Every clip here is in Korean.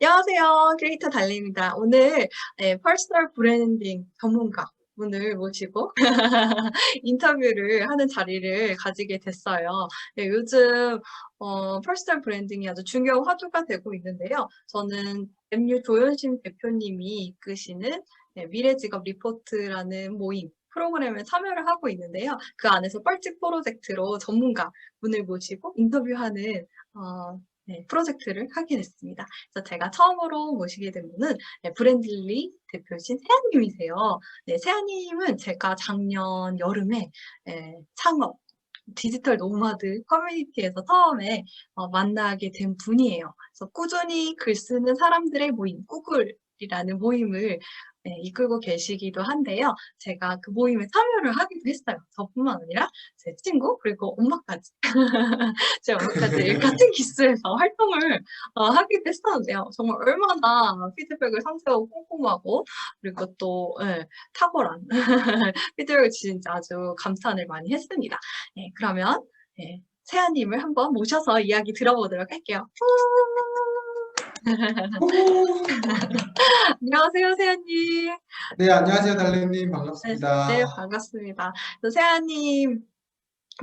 안녕하세요. 크리에이터 달리입니다. 오늘 퍼스널 브랜딩 전문가 분을 모시고 인터뷰를 하는 자리를 가지게 됐어요. 네, 요즘 퍼스널 브랜딩이 아주 중요한 화두가 되고 있는데요. 저는 MU 조현심 대표님이 이끄시는 미래 직업 리포트라는 모임 프로그램에 참여를 하고 있는데요. 그 안에서 뻘찍 프로젝트로 전문가 분을 모시고 인터뷰하는 프로젝트를 하게 됐습니다. 그래서 제가 처음으로 모시게 된 분은 브랜들리 대표신 세아님이세요. 네, 세아님은 제가 작년 여름에 창업 디지털 노마드 커뮤니티에서 처음에 만나게 된 분이에요. 그래서 꾸준히 글 쓰는 사람들의 모임, 꾸글이라는 모임을 이끌고 계시기도 한데요. 제가 그 모임에 참여를 하기도 했어요. 저뿐만 아니라 제 친구 그리고 엄마까지 제 엄마까지 같은 기수에서 활동을 하기도 했었는데요. 정말 얼마나 피드백을 상세하고 꼼꼼하고 그리고 또 탁월한 피드백을 진짜 아주 감탄을 많이 했습니다. 네, 그러면 세아님을 한번 모셔서 이야기 들어보도록 할게요. 안녕하세요, 세아님. 네, 안녕하세요, 달래님. 네, 반갑습니다. 네, 반갑습니다. 세아님,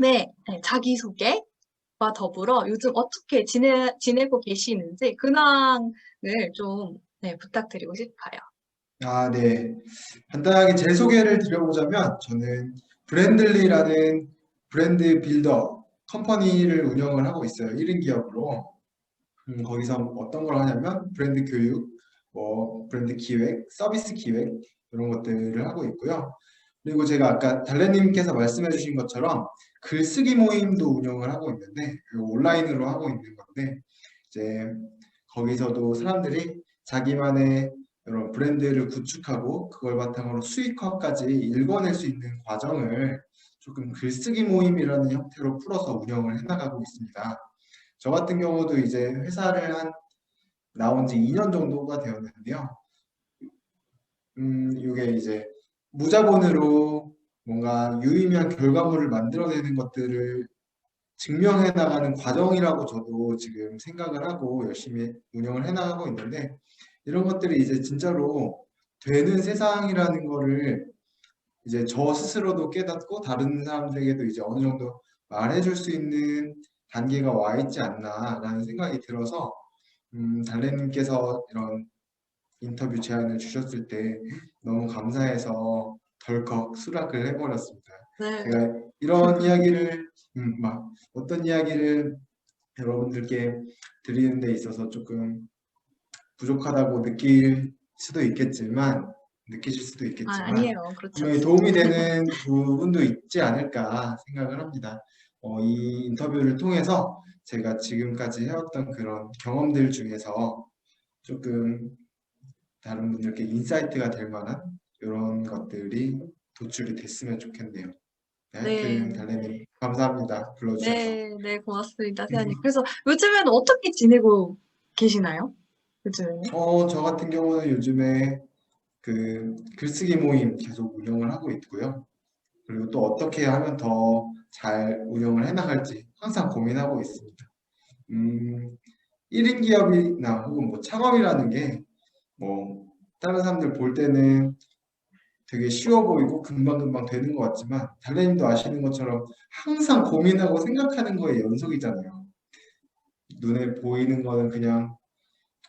네, 자기소개와 더불어 요즘 어떻게 지내고 계시는지 근황을 좀 부탁드리고 싶어요. 네. 간단하게 제 소개를 드려보자면, 저는 브랜들리라는 브랜드 빌더 컴퍼니를 운영을 하고 있어요. 1인 기업으로. 거기서 어떤 걸 하냐면, 브랜드 교육, 브랜드 기획, 서비스 기획, 이런 것들을 하고 있고요. 그리고 제가 아까 달래님께서 말씀해 주신 것처럼 글쓰기 모임도 운영을 하고 있는데, 온라인으로 하고 있는 건데, 이제 거기서도 사람들이 자기만의 이런 브랜드를 구축하고 그걸 바탕으로 수익화까지 읽어낼 수 있는 과정을 조금 글쓰기 모임이라는 형태로 풀어서 운영을 해나가고 있습니다. 저 같은 경우도 이제 회사를 나온 지 2년 정도가 되었는데요. 이게 이제 무자본으로 뭔가 유의미한 결과물을 만들어내는 것들을 증명해 나가는 과정이라고 저도 지금 생각을 하고 열심히 운영을 해 나가고 있는데 이런 것들이 이제 진짜로 되는 세상이라는 거를 이제 저 스스로도 깨닫고 다른 사람들에게도 이제 어느 정도 말해줄 수 있는 단계가 와 있지 않나라는 생각이 들어서 달래님께서 이런 인터뷰 제안을 주셨을 때 너무 감사해서 덜컥 수락을 해버렸습니다. 네, 제가 이런 이야기를 막 어떤 이야기를 여러분들께 드리는 데 있어서 조금 부족하다고 느끼실 수도 있겠지만 아니에요. 그렇지 분명히 않습니다. 도움이 되는 부분도 있지 않을까 생각을 합니다. 이 인터뷰를 통해서 제가 지금까지 해왔던 그런 경험들 중에서 조금 다른 분들께 인사이트가 될 만한 이런 것들이 도출이 됐으면 좋겠네요. 네, 네, 하여튼 달래님 감사합니다. 불러주셔서. 네, 네, 고맙습니다, 세아님. 그래서 요즘에는 어떻게 지내고 계시나요? 요즘에는? 저 같은 경우는 요즘에 그 글쓰기 모임 계속 운영을 하고 있고요. 그리고 또 어떻게 하면 더 잘 운영을 해나갈지 항상 고민하고 있습니다. 음, 1인 기업이나 혹은 뭐 창업이라는 게 뭐 다른 사람들 볼 때는 되게 쉬워 보이고 금방금방 되는 것 같지만 달래님도 아시는 것처럼 항상 고민하고 생각하는 거의 연속이잖아요. 눈에 보이는 거는 그냥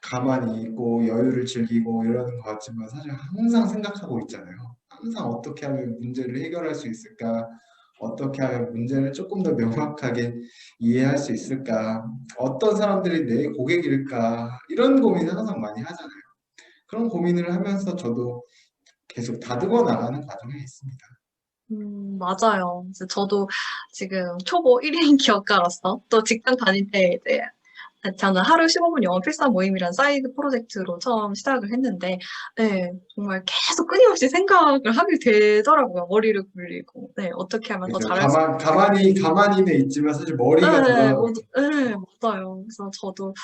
가만히 있고 여유를 즐기고 이러는 것 같지만 사실 항상 생각하고 있잖아요. 항상 어떻게 하면 문제를 해결할 수 있을까? 어떻게 하면 문제를 조금 더 명확하게 이해할 수 있을까? 어떤 사람들이 내 고객일까? 이런 고민을 항상 많이 하잖아요. 그런 고민을 하면서 저도 계속 다듬어 나가는 과정에 있습니다. 맞아요. 그래서 저도 지금 초보 1인 기업가로서 또 직장 다닐 때 이제 저는 하루 15분 영어 필사 모임이란 사이드 프로젝트로 처음 시작을 했는데, 네, 정말 계속 끊임없이 생각을 하게 되더라고요. 머리를 굴리고, 네, 어떻게 하면 더 그죠? 잘할 수 있을까. 가만히는 있지만 사실 머리가 네, 돌아가거든요. 네, 맞아요. 그래서 저도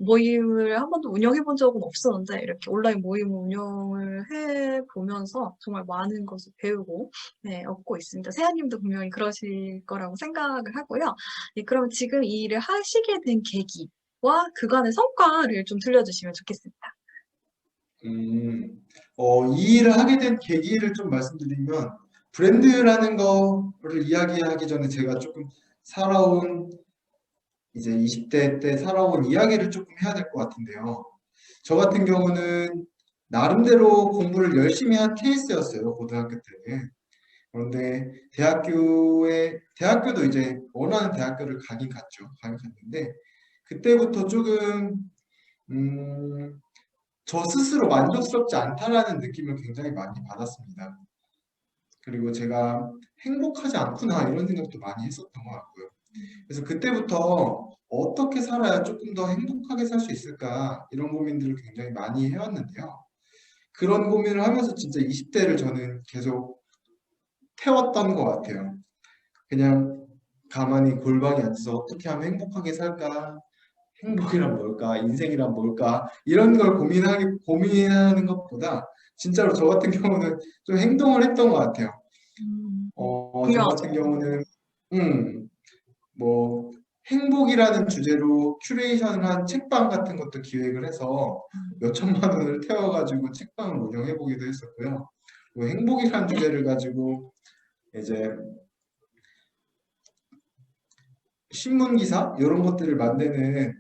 모임을 한 번도 운영해 본 적은 없었는데, 이렇게 온라인 모임 운영을 해 보면서 정말 많은 것을 배우고, 네, 얻고 있습니다. 세아님도 분명히 그러실 거라고 생각을 하고요. 네, 그럼 지금 이 일을 하시게 된 계기, 그간의 성과를 좀 들려주시면 좋겠습니다. 이 일을 하게 된 계기를 좀 말씀드리면, 브랜드라는 거를 이야기하기 전에 제가 조금 살아온, 이제 20대 때 살아온 이야기를 조금 해야 될 것 같은데요. 저 같은 경우는 나름대로 공부를 열심히 한 케이스였어요, 고등학교 때는. 그런데 대학교도 이제 원하는 대학교를 가긴 갔죠. 가긴 갔는데, 그때부터 조금, 음, 저 스스로 만족스럽지 않다라는 느낌을 굉장히 많이 받았습니다. 그리고 제가 행복하지 않구나 이런 생각도 많이 했었던 것 같고요. 그래서 그때부터 어떻게 살아야 조금 더 행복하게 살 수 있을까 이런 고민들을 굉장히 많이 해왔는데요. 그런 고민을 하면서 진짜 20대를 저는 계속 태웠던 것 같아요. 그냥 가만히 골방에 앉아서 어떻게 하면 행복하게 살까? 행복이란 뭘까? 인생이란 뭘까? 이런 걸 고민하는 것보다 진짜로 저 같은 경우는 좀 행동을 했던 것 같아요. 음, 저 중요하죠. 같은 경우는 뭐 행복이라는 주제로 큐레이션을 한 책방 같은 것도 기획을 해서 몇 천만 원을 태워가지고 책방을 운영해 보기도 했었고요. 뭐 행복이라는 주제를 가지고 이제 신문 기사 이런 것들을 만드는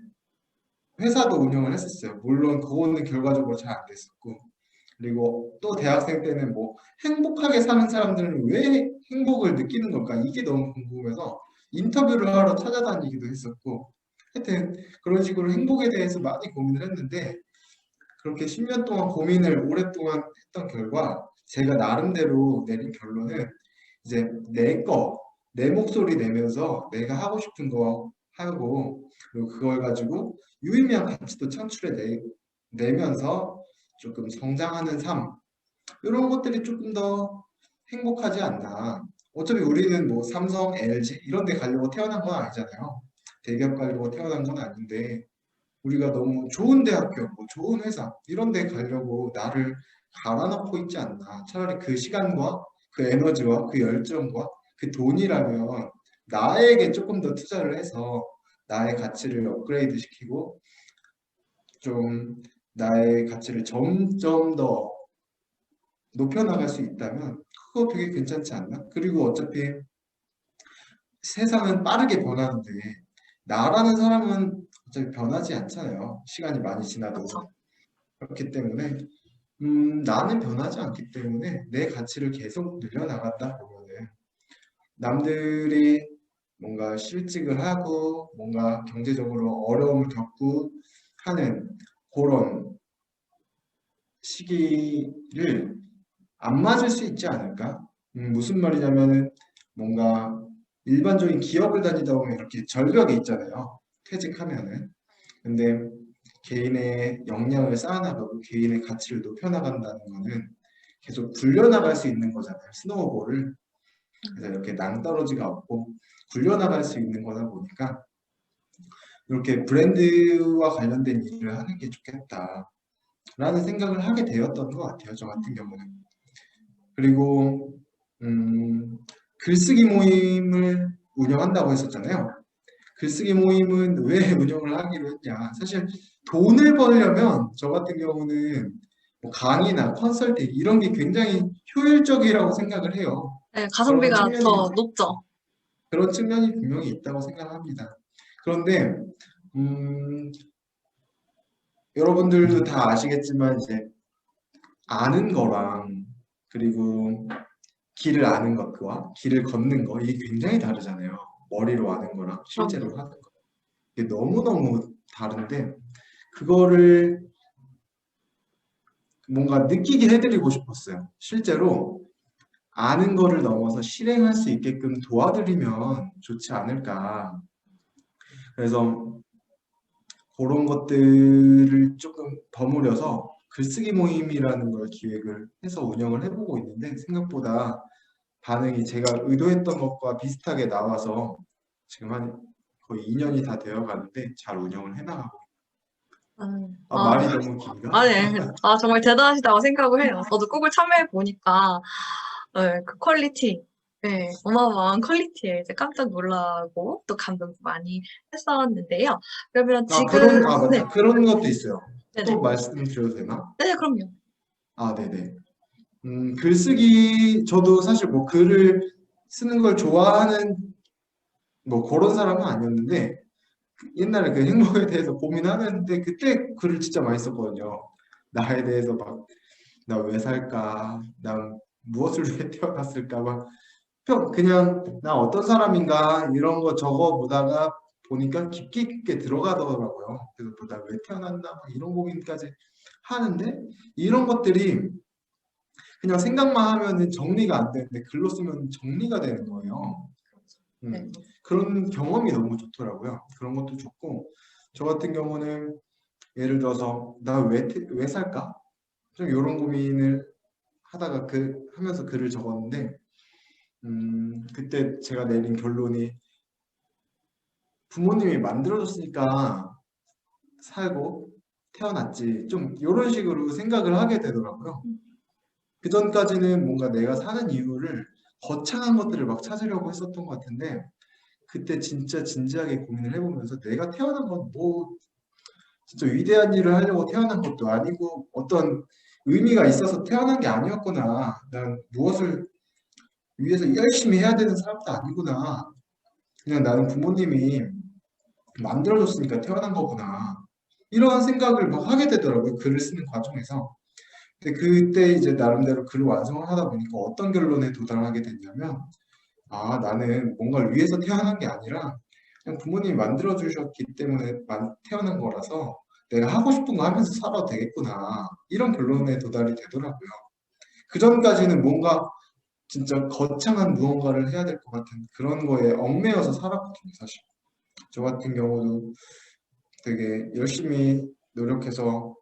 회사도 운영을 했었어요. 물론 그거는 결과적으로 잘 안 됐었고, 그리고 또 대학생 때는 뭐 행복하게 사는 사람들은 왜 행복을 느끼는 걸까? 이게 너무 궁금해서 인터뷰를 하러 찾아다니기도 했었고, 하여튼 그런 식으로 행복에 대해서 많이 고민을 했는데, 그렇게 10년 동안 고민을 오랫동안 했던 결과 제가 나름대로 내린 결론은 이제 내 목소리 내면서 내가 하고 싶은 거 하고, 그리고 그걸 가지고 유의미한 가치도 내면서 조금 성장하는 삶, 이런 것들이 조금 더 행복하지 않나. 어차피 우리는 뭐 삼성, LG 이런 데 가려고 태어난 건 아니잖아요. 대기업 가려고 태어난 건 아닌데, 우리가 너무 좋은 대학교, 뭐 좋은 회사 이런 데 가려고 나를 갈아넣고 있지 않나. 차라리 그 시간과 그 에너지와 그 열정과 그 돈이라면 나에게 조금 더 투자를 해서 나의 가치를 업그레이드 시키고 좀 나의 가치를 점점 더 높여나갈 수 있다면 그거 되게 괜찮지 않나? 그리고 어차피 세상은 빠르게 변하는데 나라는 사람은 어차피 변하지 않잖아요. 시간이 많이 지나도. 그렇죠. 그렇기 때문에 나는 변하지 않기 때문에 내 가치를 계속 늘려나간다 보면은 남들이 뭔가 실직을 하고 뭔가 경제적으로 어려움을 겪고 하는 그런 시기를 안 맞을 수 있지 않을까? 무슨 말이냐면은 뭔가 일반적인 기업을 다니다 보면 이렇게 절벽이 있잖아요. 퇴직하면은. 근데 개인의 역량을 쌓아나가고 개인의 가치를 높여나간다는 거는 계속 굴려나갈 수 있는 거잖아요. 스노우볼을. 그래서 이렇게 낭떠러지가 없고 굴려나갈 수 있는 거다 보니까 이렇게 브랜드와 관련된 일을 하는 게 좋겠다라는 생각을 하게 되었던 것 같아요. 저 같은 경우는. 그리고 글쓰기 모임을 운영한다고 했었잖아요. 글쓰기 모임은 왜 운영을 하기로 했냐. 사실 돈을 벌려면 저 같은 경우는 뭐 강의나 컨설팅 이런 게 굉장히 효율적이라고 생각을 해요. 네, 그런 가성비가 측면이 더 높죠. 그런 측면이 분명히 있다고 생각합니다. 그런데 여러분들도 다 아시겠지만 이제 아는 거랑 그리고 길을 아는 것과 길을 걷는 거 이게 굉장히 다르잖아요. 머리로 아는 거랑 실제로 그럼요. 하는 거. 이게 너무너무 다른데 그거를 뭔가 느끼게 해드리고 싶었어요. 실제로 아는 거를 넘어서 실행할 수 있게끔 도와드리면 좋지 않을까. 그래서 그런 것들을 조금 버무려서 글쓰기 모임이라는 걸 기획을 해서 운영을 해보고 있는데 생각보다 반응이 제가 의도했던 것과 비슷하게 나와서 지금 한 거의 2년이 다 되어 가는데 잘 운영을 해나가고. 아, 말이 너무 긴가? 아니, 정말 대단하시다고 생각을 해요. 저도 곡을 참여해 보니까, 그 퀄리티, 네, 어마어마한 퀄리티에 이제 깜짝 놀라고 또 감동도 많이 했었는데요. 그러면 지금, 아, 네, 맞다. 그런 것도 있어요. 또 네네. 말씀드려도 되나? 네, 그럼요. 아, 네네. 글쓰기, 저도 사실 뭐 글을 쓰는 걸 좋아하는 뭐 그런 사람은 아니었는데, 옛날에 그 행복에 대해서 고민하는데, 그때 글을 진짜 많이 썼거든요. 나에 대해서 막, 나 왜 살까? 난 무엇을 위해 태어났을까? 막, 그냥 나 어떤 사람인가? 이런 거 적어보다가 보니까 깊게 깊게 들어가더라고요. 그래서 나 왜 태어났나? 막 이런 고민까지 하는데, 이런 것들이 그냥 생각만 하면은 정리가 안 되는데 글로 쓰면 정리가 되는 거예요. 그렇죠. 네. 음, 그런 경험이 너무 좋더라고요. 그런 것도 좋고 저 같은 경우는 예를 들어서 나 왜 살까? 좀 이런 고민을 하다가 하면서 글을 적었는데 그때 제가 내린 결론이 부모님이 만들어줬으니까 살고 태어났지 좀 이런 식으로 생각을 하게 되더라고요. 음, 그 전까지는 뭔가 내가 사는 이유를 거창한 것들을 막 찾으려고 했었던 것 같은데 그때 진짜 진지하게 고민을 해보면서 내가 태어난 건 뭐 진짜 위대한 일을 하려고 태어난 것도 아니고 어떤 의미가 있어서 태어난 게 아니었구나. 난 무엇을 위해서 열심히 해야 되는 사람도 아니구나. 그냥 나는 부모님이 만들어줬으니까 태어난 거구나. 이런 생각을 막 하게 되더라고요. 글을 쓰는 과정에서. 근데 그때 이제 나름대로 글을 완성을 하다 보니까 어떤 결론에 도달하게 됐냐면 아, 나는 뭔가를 위해서 태어난 게 아니라 그냥 부모님이 만들어 주셨기 때문에 태어난 거라서 내가 하고 싶은 거 하면서 살아도 되겠구나. 이런 결론에 도달이 되더라고요. 그 전까지는 뭔가 진짜 거창한 무언가를 해야 될 것 같은 그런 거에 얽매여서 살았거든요, 사실. 저 같은 경우도 되게 열심히 노력해서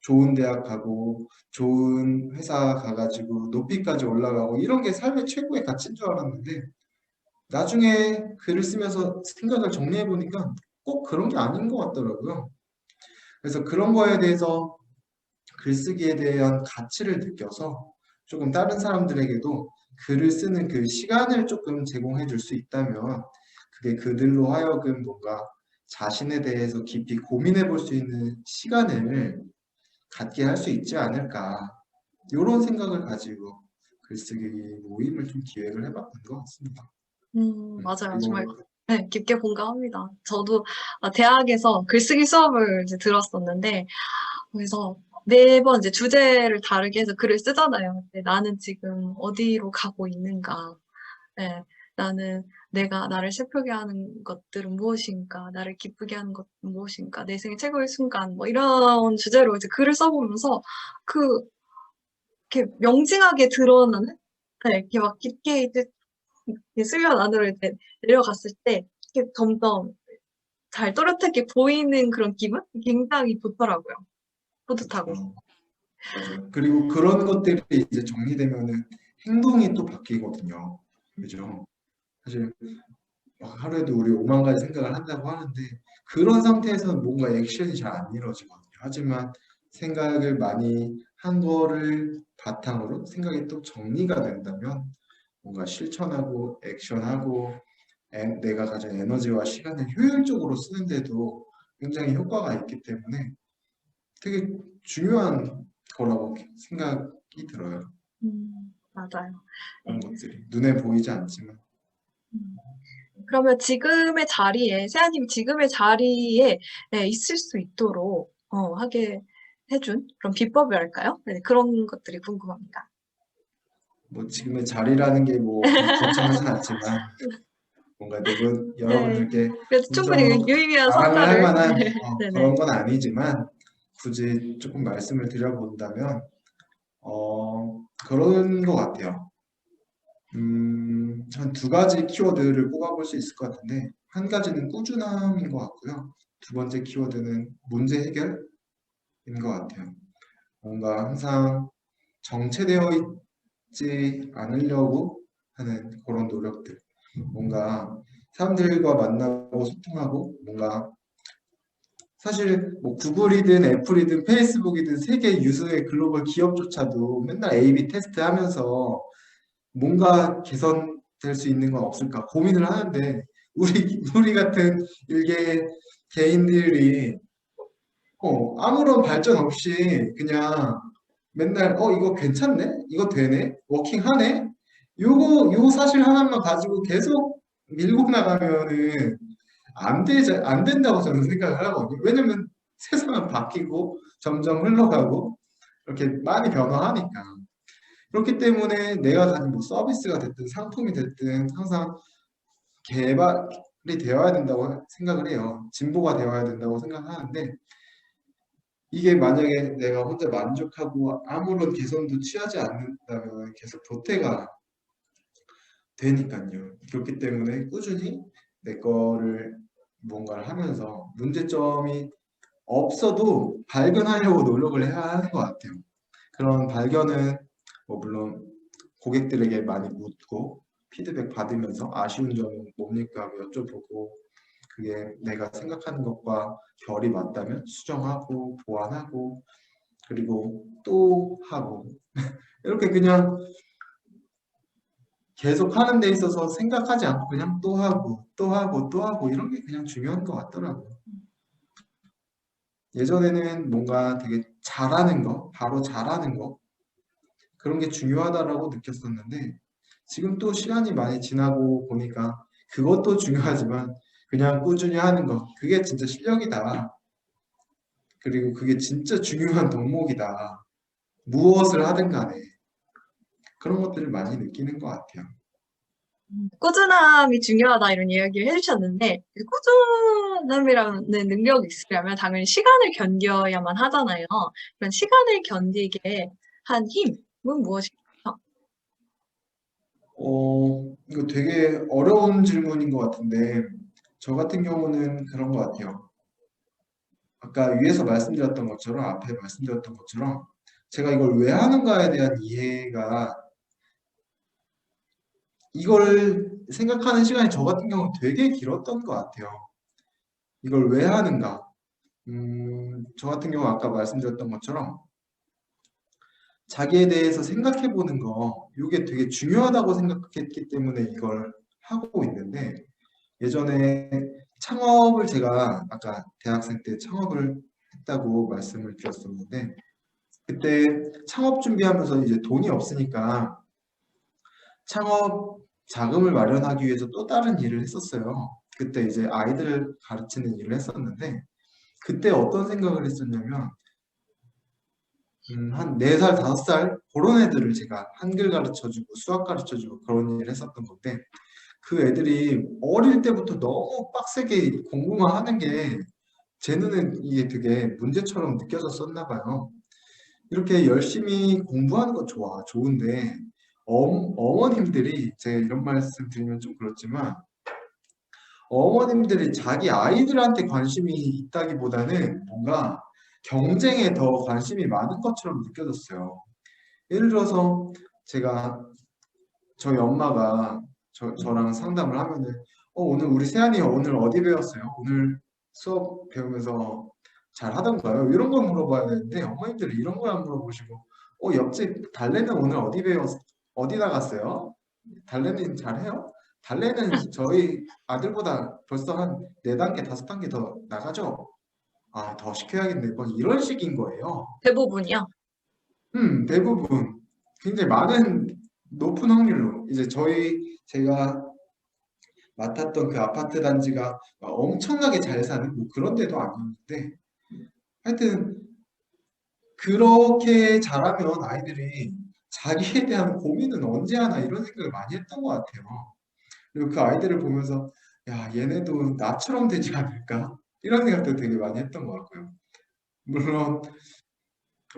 좋은 대학 가고 좋은 회사 가가지고 높이까지 올라가고 이런 게 삶의 최고의 가치인 줄 알았는데 나중에 글을 쓰면서 생각을 정리해 보니까 꼭 그런 게 아닌 것 같더라고요. 그래서 그런 거에 대해서 글쓰기에 대한 가치를 느껴서 조금 다른 사람들에게도 글을 쓰는 그 시간을 조금 제공해 줄 수 있다면 그게 그들로 하여금 뭔가 자신에 대해서 깊이 고민해 볼 수 있는 시간을 갖게 할 수 있지 않을까. 이런 생각을 가지고 글쓰기 모임을 좀 기획을 해봤던 것 같습니다. 맞아요. 정말, 그리고 네, 깊게 공감합니다. 저도 대학에서 글쓰기 수업을 이제 들었었는데, 그래서 매번 이제 주제를 다르게 해서 글을 쓰잖아요. 근데 나는 지금 어디로 가고 있는가? 네, 나는 내가 나를 슬프게 하는 것들은 무엇인가? 나를 기쁘게 하는 것은 무엇인가? 내 생애 최고의 순간, 뭐 이런 주제로 이제 글을 써보면서 그, 이렇게 명징하게 드러나는? 네, 이렇게 막 깊게 이제 수면 안으로 이제 내려갔을 때 이렇게 점점 잘 또렷하게 보이는 그런 기분? 굉장히 좋더라고요. 뿌듯하고. 그렇죠. 맞아요. 그리고 그런 것들이 이제 정리되면은 행동이 또 바뀌거든요. 그죠? 사실 하루에도 우리 5만 가지 생각을 한다고 하는데 그런 상태에서는 뭔가 액션이 잘 안 이루어지거든요. 하지만 생각을 많이 한 거를 바탕으로 생각이 또 정리가 된다면 뭔가 실천하고 액션하고 내가 가진 에너지와 시간을 효율적으로 쓰는데도 굉장히 효과가 있기 때문에 되게 중요한 거라고 생각이 들어요. 맞아요. 그런 네. 것들이 눈에 보이지 않지만 음. 그러면 지금의 자리에, 세아님 지금의 자리에 네, 있을 수 있도록 하게 해준 그런 비법이랄까요? 네, 그런 것들이 궁금합니다. 뭐 지금의 자리라는 게 뭐 거창하진 않지만 뭔가 네. 여러분들께 그래도 충분히 엄청 유의미한 자랑을 할 성과를. 만한 네네. 그런 건 아니지만 굳이 조금 말씀을 드려본다면 그런 것 같아요. 한 두 가지 키워드를 꼽아볼 수 있을 것 같은데 한 가지는 꾸준함인 것 같고요. 두 번째 키워드는 문제 해결인 것 같아요. 뭔가 항상 정체되어 있지 않으려고 하는 그런 노력들. 뭔가 사람들과 만나고 소통하고 뭔가 사실 뭐 구글이든 애플이든 페이스북이든 세계 유수의 글로벌 기업조차도 맨날 A/B 테스트 하면서 뭔가 개선 될 수 있는 건 없을까 고민을 하는데 우리 같은 일개 개인들이 아무런 발전 없이 그냥 맨날 이거 괜찮네? 이거 되네? 워킹하네? 요 사실 하나만 가지고 계속 밀고 나가면은 안 된다고 저는 생각을 하거든요. 왜냐면 세상은 바뀌고 점점 흘러가고 이렇게 많이 변화하니까. 그렇기 때문에 내가 가진 뭐 서비스가 됐든 상품이 됐든 항상 개발이 되어야 된다고 생각을 해요. 진보가 되어야 된다고 생각하는데 이게 만약에 내가 혼자 만족하고 아무런 개선도 취하지 않는다면 계속 도태가 되니까요. 그렇기 때문에 꾸준히 내 거를 뭔가를 하면서 문제점이 없어도 발견하려고 노력을 해야 하는 것 같아요. 그런 발견은 뭐 물론 고객들에게 많이 묻고 피드백 받으면서 아쉬운 점은 뭡니까 하고 여쭤보고 그게 내가 생각하는 것과 결이 맞다면 수정하고 보완하고 그리고 또 하고 이렇게 그냥 계속 하는 데 있어서 생각하지 않고 그냥 또 하고 또 하고 또 하고 이런 게 그냥 중요한 것 같더라고요. 예전에는 뭔가 되게 잘하는 거, 바로 잘하는 거 그런 게 중요하다라고 느꼈었는데 지금 또 시간이 많이 지나고 보니까 그것도 중요하지만 그냥 꾸준히 하는 거 그게 진짜 실력이다. 그리고 그게 진짜 중요한 덕목이다. 무엇을 하든 간에 그런 것들을 많이 느끼는 것 같아요. 꾸준함이 중요하다 이런 이야기를 해주셨는데 꾸준함이라는 능력이 있으려면 당연히 시간을 견뎌야만 하잖아요. 그런 시간을 견디게 한 힘은 무엇일까요? 이거 되게 어려운 질문인 것 같은데 저 같은 경우는 그런 것 같아요. 아까 위에서 말씀드렸던 것처럼 앞에 말씀드렸던 것처럼 제가 이걸 왜 하는가에 대한 이해가 이걸 생각하는 시간이 저 같은 경우는 되게 길었던 것 같아요. 이걸 왜 하는가? 저 같은 경우 아까 말씀드렸던 것처럼 자기에 대해서 생각해 보는 거 이게 되게 중요하다고 생각했기 때문에 이걸 하고 있는데 예전에 창업을 제가 아까 대학생 때 창업을 했다고 말씀을 드렸었는데 그때 창업 준비하면서 이제 돈이 없으니까 창업 자금을 마련하기 위해서 또 다른 일을 했었어요. 그때 이제 아이들을 가르치는 일을 했었는데 그때 어떤 생각을 했었냐면 한 4살, 5살 그런 애들을 제가 한글 가르쳐주고 수학 가르쳐주고 그런 일을 했었던 건데 그 애들이 어릴 때부터 너무 빡세게 공부만 하는 게 제 눈엔 이게 되게 문제처럼 느껴졌었나 봐요. 이렇게 열심히 공부하는 거 좋은데 어머님들이 제가 이런 말씀 드리면 좀 그렇지만 어머님들이 자기 아이들한테 관심이 있다기보다는 뭔가 경쟁에 더 관심이 많은 것처럼 느껴졌어요. 예를 들어서 제가 저희 엄마가 저랑 상담을 하면은 오늘 우리 세안이 오늘 어디 배웠어요? 오늘 수업 배우면서 잘 하던가요? 이런 걸 물어봐야 되는데 어머님들이 이런 걸 안 물어보시고 옆집 달래는 오늘 어디 나갔어요? 달래는 잘해요? 달래는 저희 아들보다 벌써 한 4단계, 5단계 더 나가죠? 아, 더 시켜야겠네. 뭐 이런 식인 거예요. 대부분이요. 대부분 굉장히 높은 확률로 이제 제가 맡았던 그 아파트 단지가 엄청나게 잘 사는 뭐 그런 데도 아니었는데 하여튼 그렇게 자라면 아이들이 자기에 대한 고민은 언제 하나 이런 생각을 많이 했던 것 같아요. 그리고 그 아이들을 보면서 야 얘네도 나처럼 되지 않을까 이런 생각도 되게 많이 했던 것 같고요. 물론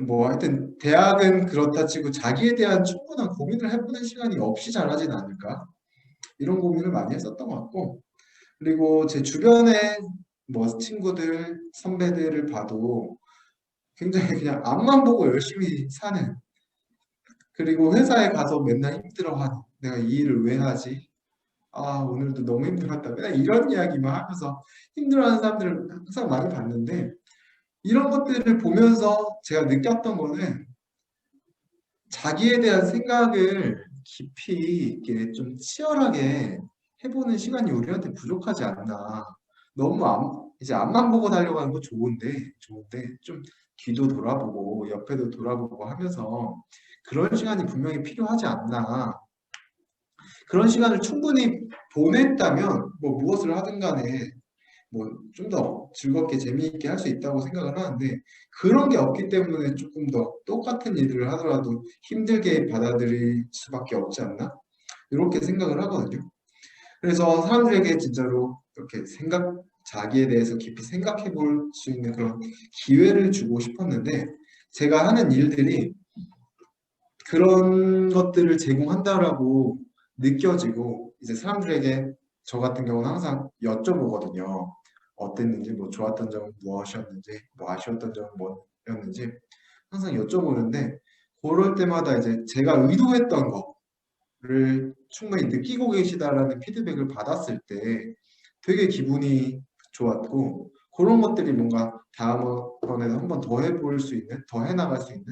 뭐 하여튼 대학은 그렇다 치고 자기에 대한 충분한 고민을 해보는 시간이 없이 자라진 않을까 이런 고민을 많이 했었던 것 같고 그리고 제 주변에 뭐 친구들 선배들을 봐도 굉장히 그냥 앞만 보고 열심히 사는 그리고 회사에 가서 맨날 힘들어하는 내가 이 일을 왜 하지? 아 오늘도 너무 힘들었다 맨날 이런 이야기만 하면서 힘들어하는 사람들을 항상 많이 봤는데 이런 것들을 보면서 제가 느꼈던 거는 자기에 대한 생각을 깊이 있게 좀 치열하게 해보는 시간이 우리한테 부족하지 않나. 너무 이제 앞만 보고 달려가는 거 좋은데 좀 뒤도 돌아보고 옆에도 돌아보고 하면서 그런 시간이 분명히 필요하지 않나. 그런 시간을 충분히 보냈다면 뭐 무엇을 하든 간에 뭐 좀 더 즐겁게 재미있게 할 수 있다고 생각을 하는데 그런 게 없기 때문에 조금 더 똑같은 일을 하더라도 힘들게 받아들일 수밖에 없지 않나? 이렇게 생각을 하거든요. 그래서 사람들에게 진짜로 이렇게 자기에 대해서 깊이 생각해 볼 수 있는 그런 기회를 주고 싶었는데 제가 하는 일들이 그런 것들을 제공한다라고 느껴지고 이제 사람들에게 저 같은 경우는 항상 여쭤보거든요. 어땠는지, 뭐 좋았던 점은 무엇이었는지, 뭐 아쉬웠던 점은 뭐였는지 항상 여쭤보는데 그럴 때마다 이제 제가 의도했던 거를 충분히 느끼고 계시다라는 피드백을 받았을 때 되게 기분이 좋았고 그런 것들이 뭔가 다음번에도 한 번 더 해볼 수 있는, 더 해나갈 수 있는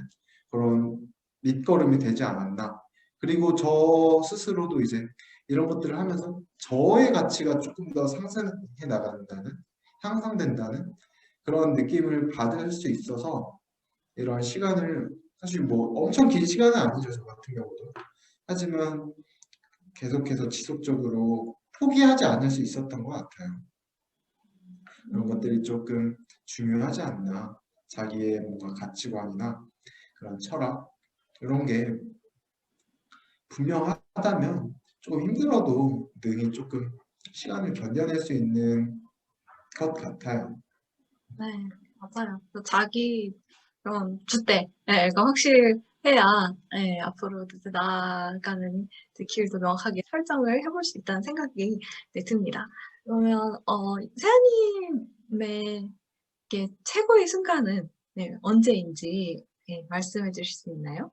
그런 밑거름이 되지 않았나. 그리고 저 스스로도 이제 이런 것들을 하면서 저의 가치가 조금 더 상승해 나간다는, 향상된다는 그런 느낌을 받을 수 있어서 이런 시간을 사실 뭐 엄청 긴 시간은 아니죠, 저 같은 경우도. 하지만 계속해서 지속적으로 포기하지 않을 수 있었던 것 같아요. 그런 것들이 조금 중요하지 않나. 자기의 뭔가 가치관이나 그런 철학 이런 게 분명하다면 조금 힘들어도 능히 조금 시간을 견뎌낼 수 있는 것 같아요. 네, 맞아요. 또 자기 그런 주대가 확실해야 앞으로 이제 나아가는 이제 길도 명확하게 설정을 해볼 수 있다는 생각이 듭니다. 그러면 세아님의 최고의 순간은 언제인지 말씀해 주실 수 있나요?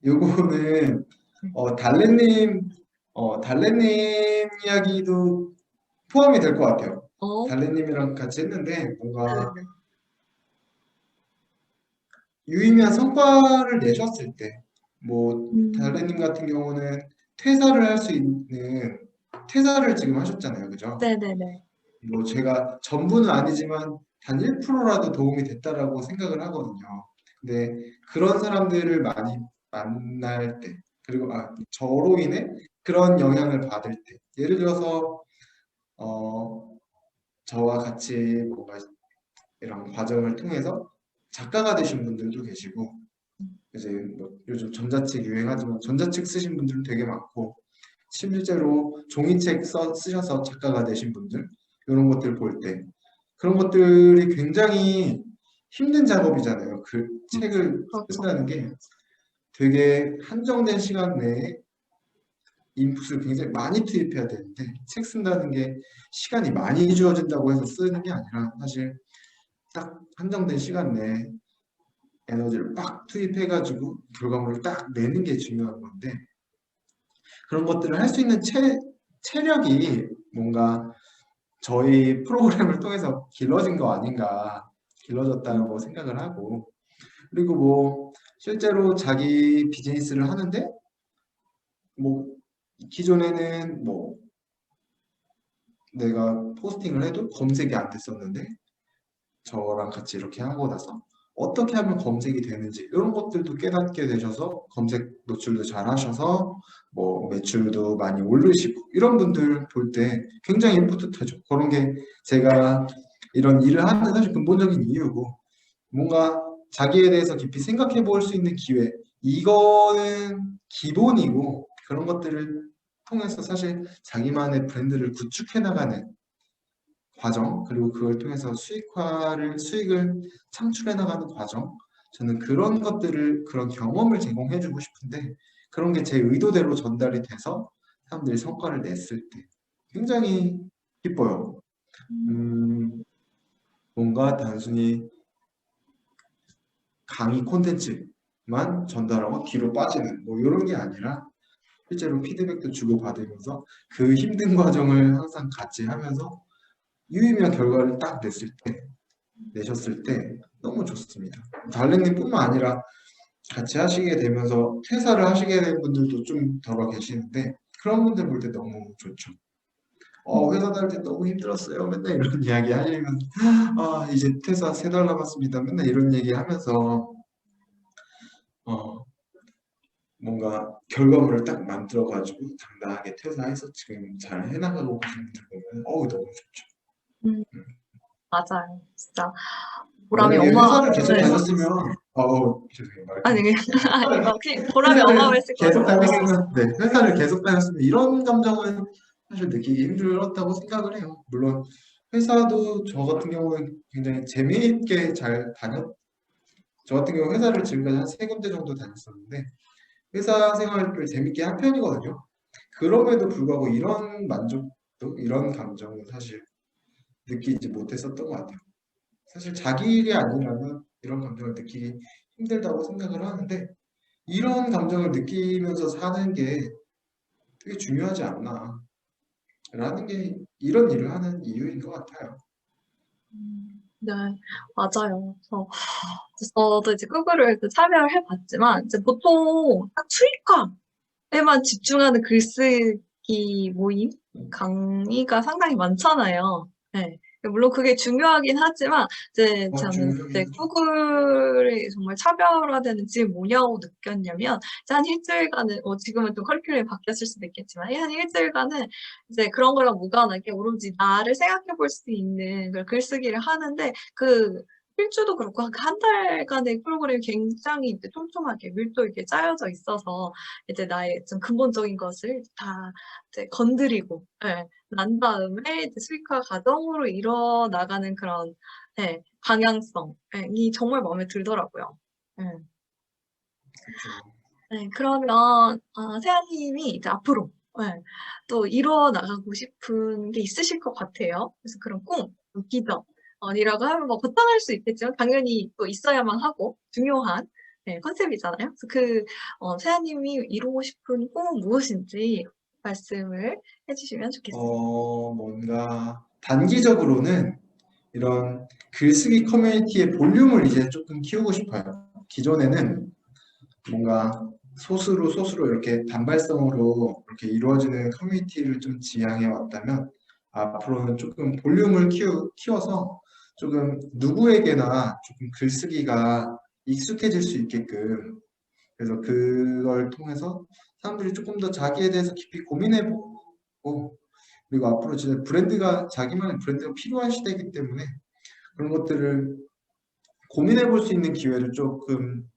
요거는 네. 달래님 이야기도 포함이 될 것 같아요. 어, 달래님이랑 같이 했는데 뭔가 네네네. 유의미한 성과를 내셨을 때, 뭐 음, 달래님 같은 경우는 퇴사를 할 수 있는 퇴사를 지금 하셨잖아요, 그죠? 네네네. 뭐 제가 전부는 아니지만 단 1%라도 도움이 됐다라고 생각을 하거든요. 근데 그런 사람들을 많이 만날 때, 그리고 저로 인해 그런 영향을 받을 때, 예를 들어서 어, 저와 같이 뭔가 이런 과정을 통해서 작가가 되신 분들도 계시고, 이제 뭐 요즘 전자책 유행하지만 전자책 쓰신 분들도 되게 많고, 실제로 종이책 쓰셔서 작가가 되신 분들 이런 것들 볼 때 그런 것들이 굉장히 힘든 작업이잖아요. 그 책을 그렇죠. 쓴다는 게 되게 한정된 시간 내에 인풋을 굉장히 많이 투입해야 되는데 책 쓴다는 게 시간이 많이 주어진다고 해서 쓰는 게 아니라 사실 딱 한정된 시간 내에 에너지를 빡 투입해가지고 결과물을 딱 내는 게 중요한 건데 그런 것들을 할 수 있는 체력이 뭔가 저희 프로그램을 통해서 길러진 거 아닌가, 길러졌다고 생각을 하고, 그리고 뭐 실제로 자기 비즈니스를 하는데 뭐 기존에는 뭐 내가 포스팅을 해도 검색이 안 됐었는데 저랑 같이 이렇게 하고 나서 어떻게 하면 검색이 되는지 이런 것들도 깨닫게 되셔서 검색 노출도 잘 하셔서 뭐 매출도 많이 오르시고 이런 분들 볼 때 굉장히 뿌듯하죠. 그런 게 제가 이런 일을 하는 사실 근본적인 이유고 뭔가 자기에 대해서 깊이 생각해 볼 수 있는 기회 이거는 기본이고 그런 것들을 통해서 사실 자기만의 브랜드를 구축해 나가는 과정, 그리고 그걸 통해서 수익을 창출해 나가는 과정, 저는 그런 것들을, 그런 경험을 제공해 주고 싶은데, 그런 게 제 의도대로 전달이 돼서 사람들이 성과를 냈을 때 굉장히 기뻐요. 뭔가 단순히 강의 콘텐츠만 전달하고 뒤로 빠지는 뭐 이런 게 아니라 실제로 피드백도 주고받으면서 그 힘든 과정을 항상 같이 하면서 유의미한 결과를 딱 내셨을 때 너무 좋습니다. 달래님뿐만 아니라 같이 하시게 되면서 퇴사를 하시게 된 분들도 좀 덜어 계시는데 그런 분들 볼 때 너무 좋죠. 회사 다닐 때 너무 힘들었어요. 맨날 이런 이야기 하시면 이제 퇴사 3달 남았습니다. 맨날 이런 얘기 하면서 어, 뭔가 결과물을 딱 만들어가지고 당당하게 퇴사해서 지금 잘 해나가고 계신 분들 보면 너무 좋죠. 음, 맞아요. 진짜 보람이 만약에 어마, 회사를 계속 네. 다녔으면 죄송해요. 말 아니, 끊었어요. 아니, 막 보람이 회사를 어마어마했을 것 계속 같아요. 다녔으면 네, 회사를 계속 다녔으면 이런 감정은 사실 느끼기 힘들었다고 생각을 해요. 물론 회사도 저 같은 경우는 굉장히 재미있게 잘 저 같은 경우 회사를 지금까지 한 3군데 정도 다녔었는데 회사 생활을 재밌게 한 편이거든요. 그럼에도 불구하고 이런 만족도, 이런 감정은 사실 느끼지 못했었던 것 같아요. 사실 자기 일이 아니라면 이런 감정을 느끼기 힘들다고 생각을 하는데 이런 감정을 느끼면서 사는 게 되게 중요하지 않나 라는 게 이런 일을 하는 이유인 것 같아요. 네, 맞아요. 그래서 저도 이제 구글을 참여를 해봤지만, 이제 보통 딱 수익화에만 집중하는 글쓰기 모임, 강의가 상당히 많잖아요. 네. 물론 그게 중요하긴 하지만, 이제 저는 이제 중요하긴 구글이 정말 차별화되는 지점이 뭐냐고 느꼈냐면, 이제 한 일주일간은, 지금은 좀 커리큘럼이 바뀌었을 수도 있겠지만, 한 일주일간은 이제 그런 거랑 무관하게 오로지 나를 생각해 볼 수 있는 그 글쓰기를 하는데, 그 일주도 그렇고 한 달간의 프로그램이 굉장히 이제 촘촘하게 밀도 있게 짜여져 있어서 이제 나의 좀 근본적인 것을 다 이제 건드리고 난 다음에 이제 수익화 과정으로 이뤄나가는 그런 방향성이 정말 마음에 들더라고요. 예. 그렇죠. 네, 그러면 세아님이 이제 앞으로 또 이뤄 나가고 싶은 게 있으실 것 같아요. 그래서 그런 꿈, 비전 이라고 하면 뭐 거창할 수 있겠지만 당연히 또 있어야만 하고 중요한 컨셉이잖아요. 그래서 세아님이 이루고 싶은 꿈은 무엇인지 말씀을 해주시면 좋겠습니다. 뭔가 단기적으로는 이런 글쓰기 커뮤니티의 볼륨을 이제 조금 키우고 싶어요. 기존에는 뭔가 소수로 이렇게 단발성으로 이렇게 이루어지는 커뮤니티를 좀 지향해 왔다면 앞으로는 조금 볼륨을 키워서 조금 누구에게나 조금 글쓰기가 익숙해질 수 있게끔 그래서 그걸 통해서 사람들이 조금 더 자기에 대해서 깊이 고민해보고 그리고 앞으로 진짜 자기만의 브랜드가 필요한 시대이기 때문에 그런 것들을 고민해 볼 수 있는 기회를 조금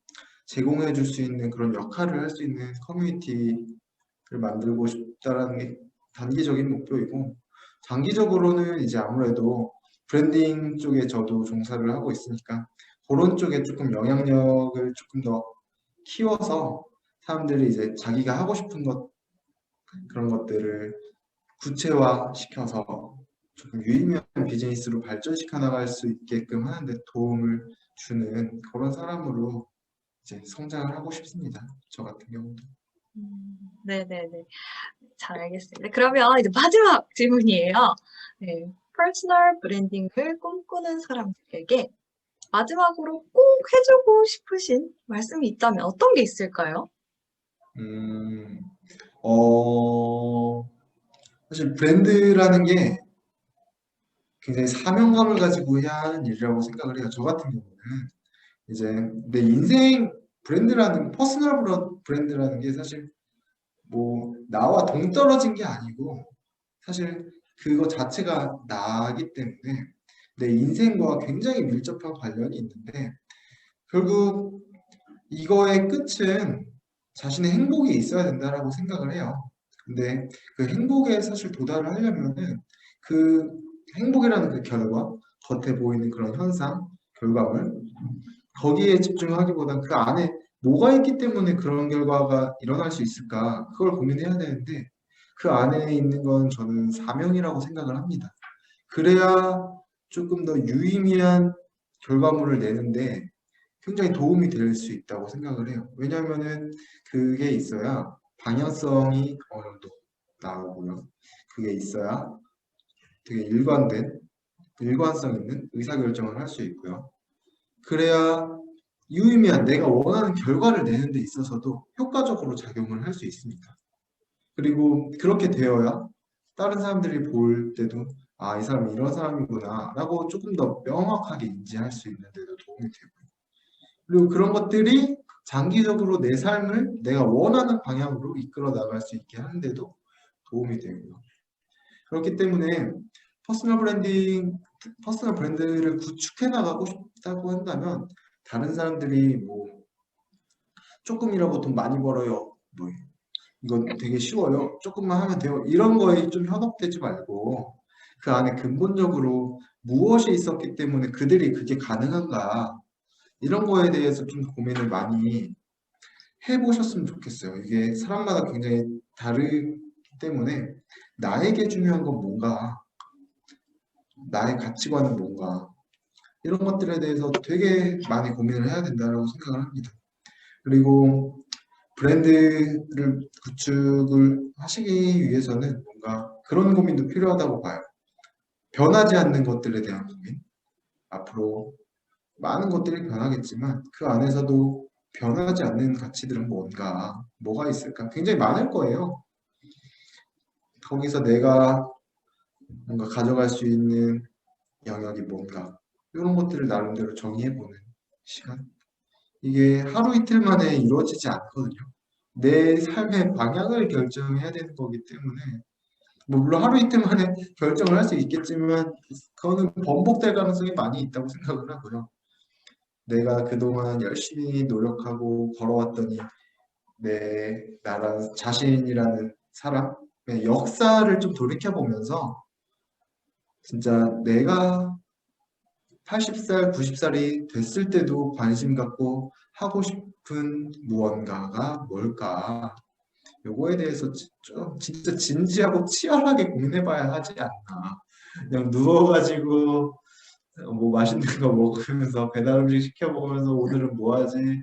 제공해 줄 수 있는 그런 역할을 할 수 있는 커뮤니티를 만들고 싶다라는 게 단기적인 목표이고 장기적으로는 이제 아무래도 브랜딩 쪽에 저도 종사를 하고 있으니까 그런 쪽에 조금 영향력을 조금 더 키워서 사람들이 이제 자기가 하고 싶은 것 그런 것들을 구체화 시켜서 조금 유의미한 비즈니스로 발전시켜 나갈 수 있게끔 하는데 도움을 주는 그런 사람으로 이제 성장을 하고 싶습니다. 저 같은 경우도. 네네네. 잘 알겠습니다. 그러면 이제 마지막 질문이에요. 네, 퍼스널 브랜딩을 꿈꾸는 사람들에게 마지막으로 꼭 해주고 싶으신 말씀이 있다면 어떤 게 있을까요? 음, 어, 사실 브랜드라는 게 굉장히 사명감을 가지고 해야 하는 일이라고 생각을 해요. 저 같은 경우는 이제 내 인생 브랜드라는 게 사실 뭐 나와 동떨어진 게 아니고 사실 그거 자체가 나기 때문에 내 인생과 굉장히 밀접한 관련이 있는데 결국 이거의 끝은 자신의 행복이 있어야 된다라고 생각을 해요. 근데 그 행복에 사실 도달을 하려면은 그 행복이라는 그 결과, 겉에 보이는 그런 현상, 결과물, 거기에 집중하기보단 그 안에 뭐가 있기 때문에 그런 결과가 일어날 수 있을까? 그걸 고민해야 되는데 그 안에 있는 건 저는 사명이라고 생각을 합니다. 그래야 조금 더 유의미한 결과물을 내는데 굉장히 도움이 될 수 있다고 생각을 해요. 왜냐하면은 그게 있어야 방향성이 어느 정도 나오고요. 그게 있어야 되게 일관성 있는 의사결정을 할 수 있고요. 그래야 유의미한 내가 원하는 결과를 내는 데 있어서도 효과적으로 작용을 할 수 있습니다. 그리고 그렇게 되어야 다른 사람들이 볼 때도 아, 이 사람이 이런 사람이구나 라고 조금 더 명확하게 인지할 수 있는 데도 도움이 되고요. 그리고 그런 것들이 장기적으로 내 삶을 내가 원하는 방향으로 이끌어 나갈 수 있게 하는데도 도움이 되고요. 그렇기 때문에 퍼스널 브랜딩, 퍼스널 브랜드를 구축해 나가고 싶다고 한다면 다른 사람들이 뭐 조금이라도 돈 많이 벌어요. 뭐 이건 되게 쉬워요. 조금만 하면 돼요. 이런 거에 좀 현혹되지 말고 그 안에 근본적으로 무엇이 있었기 때문에 그들이 그게 가능한가 이런 거에 대해서 좀 고민을 많이 해보셨으면 좋겠어요. 이게 사람마다 굉장히 다르기 때문에 나에게 중요한 건 뭔가, 나의 가치관은 뭔가 이런 것들에 대해서 되게 많이 고민을 해야 된다고 생각을 합니다. 그리고 브랜드를 구축을 하시기 위해서는 뭔가 그런 고민도 필요하다고 봐요. 변하지 않는 것들에 대한 고민. 앞으로 많은 것들이 변하겠지만 그 안에서도 변하지 않는 가치들은 뭔가, 뭐가 있을까? 굉장히 많을 거예요. 거기서 내가 뭔가 가져갈 수 있는 영역이 뭔가 이런 것들을 나름대로 정의해보는 시간. 이게 하루 이틀 만에 이루어지지 않거든요. 내 삶의 방향을 결정해야 되는 거기 때문에 뭐 물론 하루 이틀 만에 결정을 할 수 있겠지만 그거는 번복될 가능성이 많이 있다고 생각을 하고요. 내가 그동안 열심히 노력하고 걸어왔더니 내 나라 자신이라는 사람의 역사를 좀 돌이켜보면서 진짜 내가 80살, 90살이 됐을 때도 관심 갖고 하고 싶은 무언가가 뭘까? 요거에 대해서 좀 진짜 진지하고 치열하게 고민해봐야 하지 않나. 그냥 누워가지고 뭐 맛있는 거 먹으면서 배달 음식 시켜 먹으면서 오늘은 뭐 하지?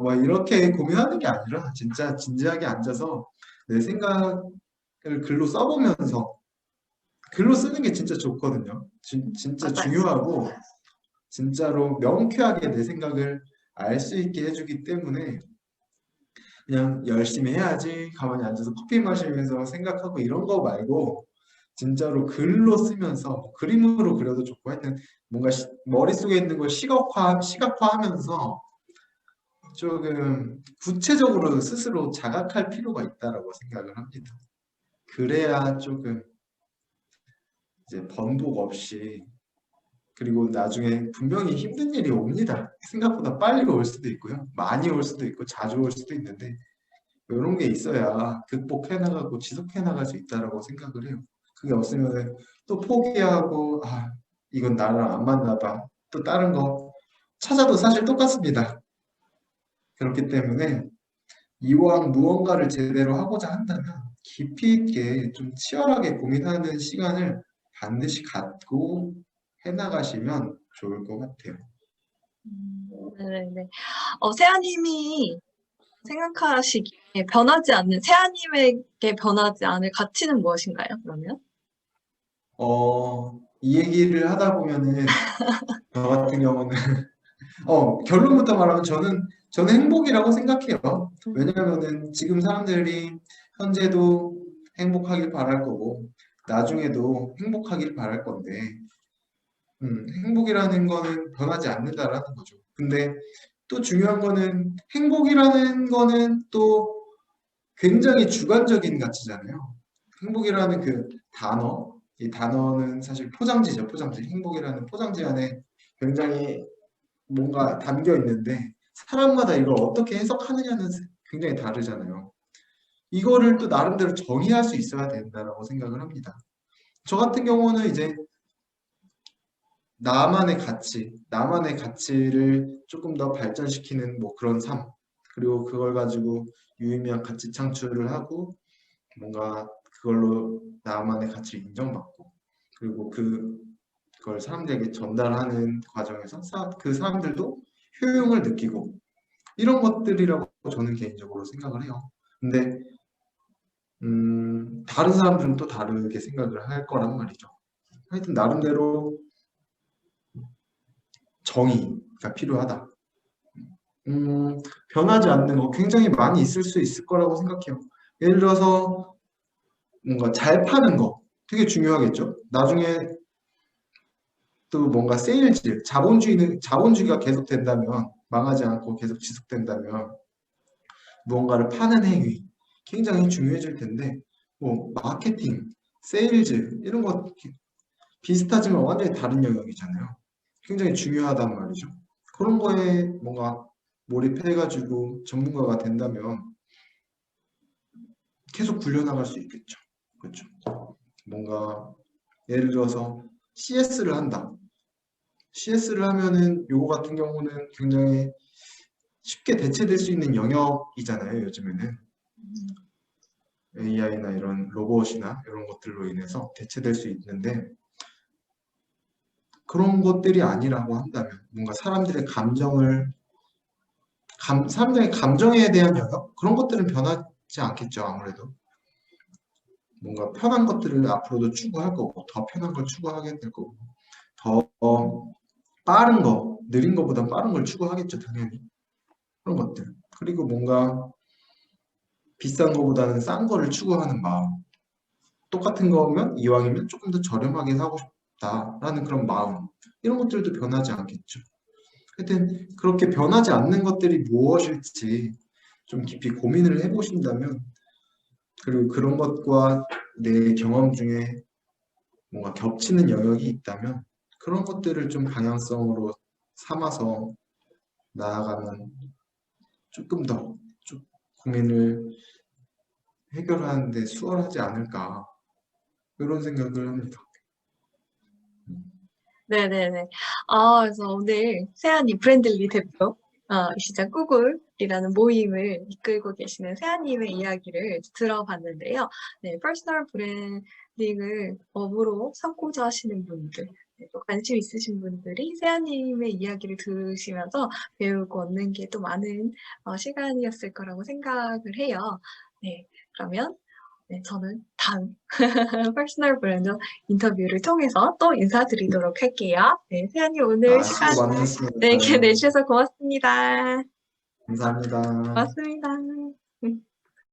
막 이렇게 고민하는 게 아니라 진짜 진지하게 앉아서 내 생각을 글로 써보면서 글로 쓰는 게 진짜 좋거든요. 진짜 맞아요. 중요하고 진짜로 명쾌하게 내 생각을 알 수 있게 해주기 때문에 그냥 열심히 해야지 가만히 앉아서 커피 마시면서 생각하고 이런 거 말고 진짜로 글로 쓰면서 그림으로 그려도 좋고 하여튼 뭔가 머릿속에 있는 걸 시각화하면서 조금 구체적으로 스스로 자각할 필요가 있다라고 생각을 합니다. 그래야 조금 이제 번복 없이 그리고 나중에 분명히 힘든 일이 옵니다. 생각보다 빨리 올 수도 있고요. 많이 올 수도 있고 자주 올 수도 있는데 이런 게 있어야 극복해 나가고 지속해 나갈 수 있다라고 생각을 해요. 그게 없으면 또 포기하고 아 이건 나랑 안 맞나 봐. 또 다른 거 찾아도 사실 똑같습니다. 그렇기 때문에 이왕 무언가를 제대로 하고자 한다면 깊이 있게 좀 치열하게 고민하는 시간을 반드시 갖고 해나가시면 좋을 것 같아요. 네네. 세아님이 생각하시기에 변하지 않는, 세아님에게 변하지 않을 가치는 무엇인가요, 그러면? 이 얘기를 하다 보면은 저 같은 경우는 결론부터 말하면 저는 행복이라고 생각해요. 왜냐하면은 지금 사람들이 현재도 행복하길 바랄 거고 나중에도 행복하길 바랄 건데 행복이라는 거는 변하지 않는다라는 거죠. 근데 또 중요한 거는 행복이라는 거는 또 굉장히 주관적인 가치잖아요. 행복이라는 그 단어, 이 단어는 사실 포장지죠, 포장지. 행복이라는 포장지 안에 굉장히 뭔가 담겨 있는데 사람마다 이걸 어떻게 해석하느냐는 굉장히 다르잖아요. 이거를 또 나름대로 정의할 수 있어야 된다라고 생각을 합니다. 저 같은 경우는 이제 나만의 가치를 조금 더 발전시키는 뭐 그런 삶, 그리고 그걸 가지고 유의미한 가치 창출을 하고 뭔가 그걸로 나만의 가치를 인정받고 그리고 그걸 사람들에게 전달하는 과정에서 그 사람들도 효용을 느끼고 이런 것들이라고 저는 개인적으로 생각을 해요. 근데 다른 사람들은 또 다르게 생각을 할 거란 말이죠. 하여튼 나름대로 정의가 필요하다. 변하지 않는 거 굉장히 많이 있을 수 있을 거라고 생각해요. 예를 들어서 뭔가 잘 파는 거 되게 중요하겠죠. 나중에 또 뭔가 세일즈, 자본주의가 계속된다면, 망하지 않고 계속 지속된다면 무언가를 파는 행위 굉장히 중요해질 텐데, 뭐 마케팅, 세일즈 이런 거 비슷하지만 완전히 다른 영역이잖아요. 굉장히 중요하단 말이죠. 그런 거에 뭔가 몰입해가지고 전문가가 된다면 계속 굴려나갈 수 있겠죠. 그렇죠. 뭔가 예를 들어서 CS를 한다. CS를 하면은 요거 같은 경우는 굉장히 쉽게 대체될 수 있는 영역이잖아요. 요즘에는 AI나 이런 로봇이나 이런 것들로 인해서 대체될 수 있는데 그런 것들이 아니라고 한다면 뭔가 사람들의 감정에 대한 영역 그런 것들은 변하지 않겠죠. 아무래도 뭔가 편한 것들을 앞으로도 추구할 거고 더 편한 걸 추구하게 될 거고 더 빠른 거 느린 것보다 빠른 걸 추구하겠죠. 당연히 그런 것들 그리고 뭔가 비싼 거보다는 싼 거를 추구하는 마음 똑같은 거면 이왕이면 조금 더 저렴하게 사고 싶다라는 그런 마음 이런 것들도 변하지 않겠죠. 하여튼 그렇게 변하지 않는 것들이 무엇일지 좀 깊이 고민을 해보신다면 그리고 그런 것과 내 경험 중에 뭔가 겹치는 영역이 있다면 그런 것들을 좀 방향성으로 삼아서 나아가면 조금 더 좀 고민을 해결하는데 수월하지 않을까 이런 생각을 합니다. 네네네. 그래서 오늘 세아님 브랜들리 대표, 이시장 구글이라는 모임을 이끌고 계시는 세아님의 이야기를 들어봤는데요. 네, 퍼스널 브랜딩을 업으로 삼고자 하시는 분들, 네, 또 관심 있으신 분들이 세아님의 이야기를 들으시면서 배우고 얻는 게 또 많은 시간이었을 거라고 생각을 해요. 네, 그러면 네, 저는 다음 퍼스널 브랜드 인터뷰를 통해서 또 인사드리도록 할게요. 네, 세연님 오늘 수고 시간 많으셨습니다. 네, 이렇게 내주셔서 고맙습니다. 감사합니다. 고맙습니다.